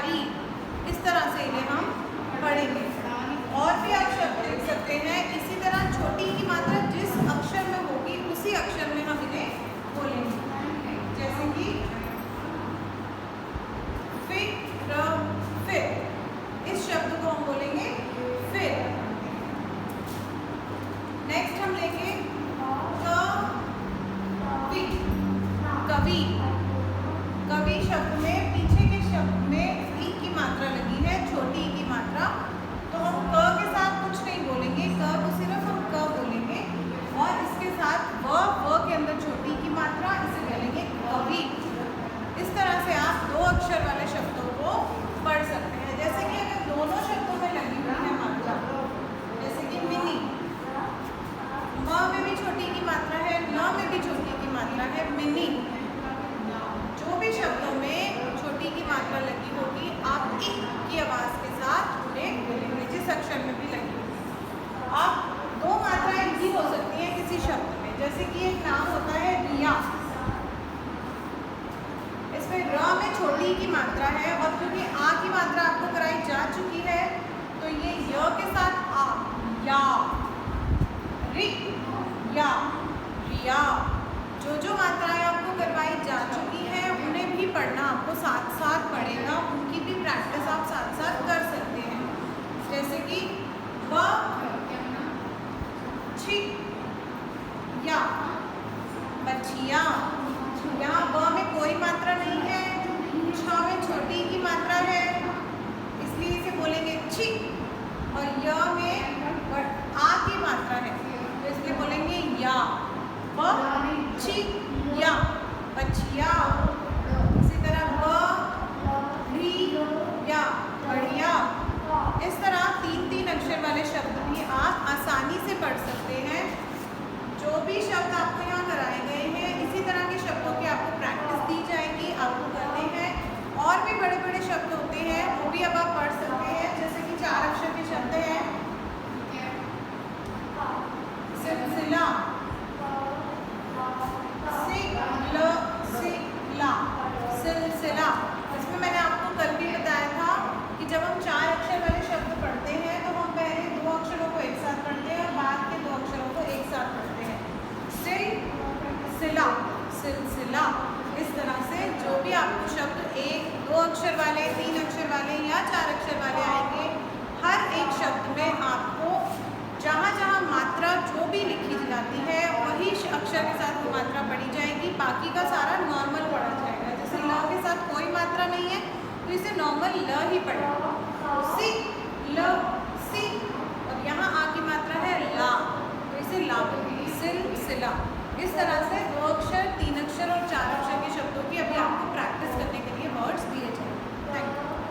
हरी, इस तरह से इन्हें हम पढ़ेंगे। और भी आप शब्द लिख सकते हैं। इसी तरह छोटी की मात्रा जिस अक्षर में होगी उसी अक्षर में हम इन्हें बोलेंगे। जैसे कि फिर, इस शब्द को हम बोलेंगे फिर। नेक्स्ट हम लेंगे कवि। कवि, कवि शब्द में पीछे के शब्द में ई की मात्रा लगी है, छोटी ई की मात्रा, तो हम क के साथ कुछ नहीं बोलेंगे, क को सिर्फ हम क बोलेंगे और इसके साथ व के अंदर छोटी की मात्रा, इसे बोलेंगे कवि। इस तरह से आप दो अक्षर वाले शब्दों को पढ़ सकते हैं। जैसे कि अगर दोनों शब्दों में लगी हुई है मात्रा, जैसे कि मिनी, म में भी छोटी की मात्रा है, न में भी छोटी की मात्रा है, मिनी। जो भी शब्दों में छोटी की मात्रा लगी होगी आप ई की आवाज़ के साथ उन्हें बोलेंगे, जिस अक्षर में भी लगी होगी। आप दो मात्राएं भी हो सकती हैं किसी शब्द में, जैसे कि एक नाम होता है रिया, इसमें र में छोटी की मात्रा है और क्योंकि आ की मात्रा आपको कराई जा चुकी है तो ये य के साथ आ, या, रि, या, रिया। जो मात्राएं आपको करवाई जा चुकी है उन्हें भी पढ़ना आपको साथ साथ पड़ेगा, उनकी भी प्रैक्टिस आप साथ साथ कर सकते हैं। जैसे कि ब, छी, या, बछिया। यहाँ ब में कोई मात्रा नहीं है, छ में छोटी की मात्रा है, इसलिए इसे बोलेंगे छी, और य में आ की मात्रा है तो इसलिए बोलेंगे या, ब, छी, या, बछिया। इसी तरह ब, री, या, बढ़िया। इस तरह तीन अक्षर वाले शब्द भी आप आसानी से पढ़ सकते हैं। जो भी शब्द आपको यहाँ कराए गए हैं इसी तरह के शब्दों की आपको प्रैक्टिस दी जाएगी, आपको करने हैं। और भी बड़े बड़े शब्द होते हैं वो भी अब आप पढ़ सकते हैं, जैसे कि 4 अक्षर के शब्द हैं सिलसिला, सिलसिला। इसमें मैंने आपको कल भी बताया था कि जब हम 4 अक्षर वाले शब्द पढ़ते हैं तो हम पहले 2 अक्षरों को एक साथ पढ़ते हैं और बाद के 2 अक्षरों को एक साथ पढ़ते हैं। सिलसिला, सिलसिला। इस तरह से जो भी आपको शब्द 1, 2 अक्षर वाले, 3 अक्षर वाले या 4 अक्षर वाले आएंगे, हर एक शब्द में आपको जहाँ जहाँ मात्रा जो भी लिखी जाती है वही अक्षर के साथ वो मात्रा पढ़ी जाएगी, बाकी का सारा नॉर्मल पढ़ा जाएगा। जैसे ल के साथ कोई मात्रा नहीं है तो इसे नॉर्मल ल ही पढ़ेगा। सी, ल,